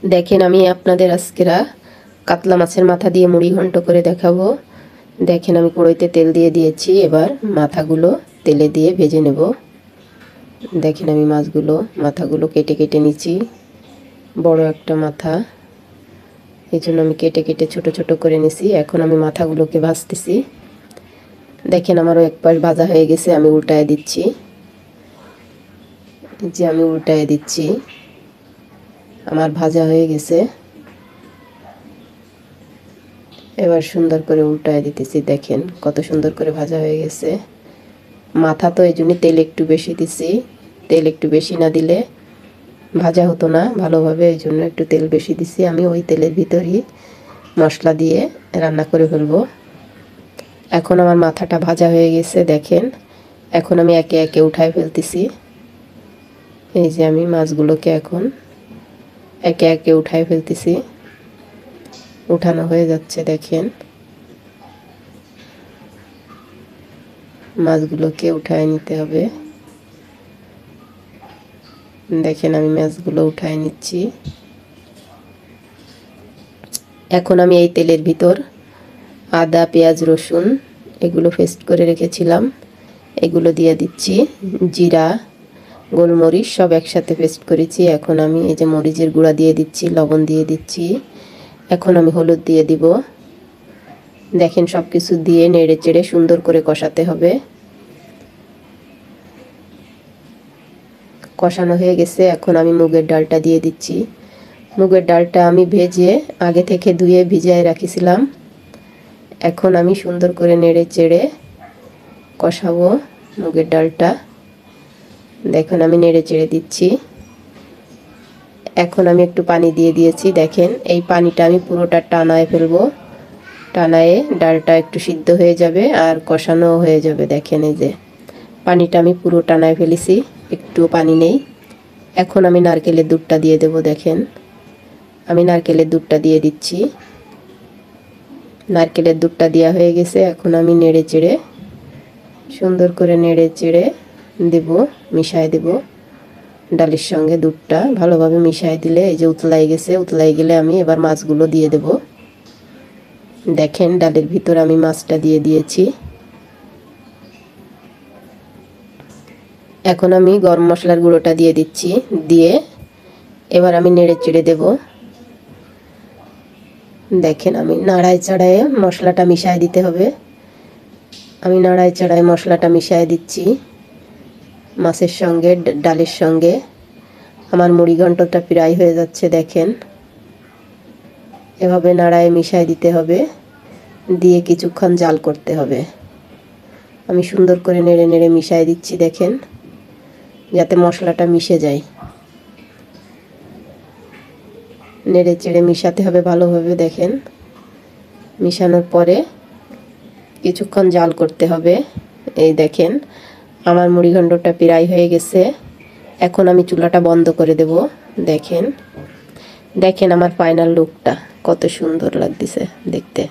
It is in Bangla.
দেখেন আমি আপনাদের আজকেরা কাতলা মাছের মাথা দিয়ে মুড়ি ঘন্ট করে দেখাবো। দেখেন আমি কড়াইতে তেল দিয়ে দিয়েছি, এবার মাথাগুলো তেলে দিয়ে ভেজে নেব। দেখেন আমি মাথাগুলো কেটে কেটে নিচ্ছি। বড় একটা মাথা, এই জন্য আমি কেটে কেটে ছোট ছোট করে নিছি। এখন আমি মাথাগুলোকে ভাজতেছি। দেখেন আমারও এক পাশ ভাজা হয়ে গেছে, আমি উল্টায় দিচ্ছি। যে আমি উল্টায় দিচ্ছি, আমার ভাজা হয়ে গেছে। এবার সুন্দর করে উল্টায় দিতেছি। দেখেন কত সুন্দর করে ভাজা হয়ে গেছে। মাথা তো এই জন্য তেল একটু বেশি দিছি, তেল একটু বেশি না দিলে ভাজা হতো না ভালোভাবে, এই জন্য একটু তেল বেশি দিছি। আমি ওই তেলের ভিতরই মশলা দিয়ে রান্না করে ফেলবো। এখন আমার মাথাটা ভাজা হয়ে গেছে। দেখেন এখন আমি একে একে উঠায় ফেলতেছি। এই যে আমি মাছগুলোকে এখন একে একে উঠায় ফেলতেছি। উঠানো হয়ে যাচ্ছে। দেখেন মাছগুলোকে উঠায় নিতে হবে। দেখেন আমি মাছগুলো উঠায় নিচ্ছি। এখন আমি এই তেলের ভিতর আদা, পেঁয়াজ, রসুন এগুলো পেস্ট করে রেখেছিলাম, এগুলো দিয়ে দিচ্ছি। জিরা, গোলমরিচ সব একসাথে পেস্ট করেছি। এখন আমি এই যে মরিচের গুঁড়া দিয়ে দিচ্ছি, লবণ দিয়ে দিচ্ছি। এখন আমি হলুদ দিয়ে দিব। দেখেন সব কিছু দিয়ে নেড়ে চেড়ে সুন্দর করে কষাতে হবে। কষানো হয়ে গেছে। এখন আমি মুগের ডালটা দিয়ে দিচ্ছি। মুগের ডালটা আমি ভেজে আগে থেকে ধুয়ে ভিজিয়ে রাখিছিলাম। এখন আমি সুন্দর করে নেড়ে চেড়ে কষাবো মুগের ডালটা। দেখেন আমি নেড়ে চেড়ে দিচ্ছি। এখন আমি একটু পানি দিয়ে দিয়েছি। দেখেন এই পানিটা আমি পুরোটা টানায় ফেলবো। টানায়ে ডালটা একটু সিদ্ধ হয়ে যাবে আর কষানো হয়ে যাবে। দেখেন এই যে পানিটা আমি পুরো টানায় ফেলেছি, একটু পানি নেই। এখন আমি নারকেলের দুধটা দিয়ে দেব। দেখেন আমি নারকেলের দুধটা দিয়ে দিচ্ছি। নারকেলের দুধটা দেওয়া হয়ে গেছে। এখন আমি নেড়ে চেড়ে সুন্দর করে নেড়ে চেড়ে দেব, মিশায় দেব ডালের সঙ্গে। দুধটা ভালোভাবে মিশায় দিলে এই যে উতলাই গেছে, উতলাই গেলে আমি এবার মাছগুলো দিয়ে দেব। দেখেন ডালের ভিতর আমি মাছটা দিয়ে দিয়েছি। এখন আমি গরম মশলার গুঁড়োটা দিয়ে দিচ্ছি, দিয়ে এবার আমি নেড়ে চেড়ে দেব। দেখেন আমি নাড়ায় চাড়ায় মশলাটা মিশায় দিতে হবে। আমি নাড়ায় চাড়ায় মশলাটা মিশায় দিচ্ছি মাছের সঙ্গে, ডালের সঙ্গে। আমার মুড়ি ঘন্টটা প্রায় হয়ে যাচ্ছে। দেখেন এভাবে নাড়ায় মিশায় দিতে হবে, দিয়ে কিছুক্ষণ জাল করতে হবে। আমি সুন্দর করে নেড়ে নেড়ে মিশায় দিচ্ছি। দেখেন যাতে মশলাটা মিশে যায়, নেড়ে চেড়ে মিশাতে হবে ভালোভাবে। দেখেন মিশানোর পরে কিছুক্ষণ জাল করতে হবে। এই দেখেন আমার মুড়ি ঘন্টটা প্রায় হয়ে গেছে। এখন আমি চুলাটা বন্ধ করে দেব। দেখেন দেখেন আমার ফাইনাল লুকটা কত সুন্দর লাগতেছে দেখতে।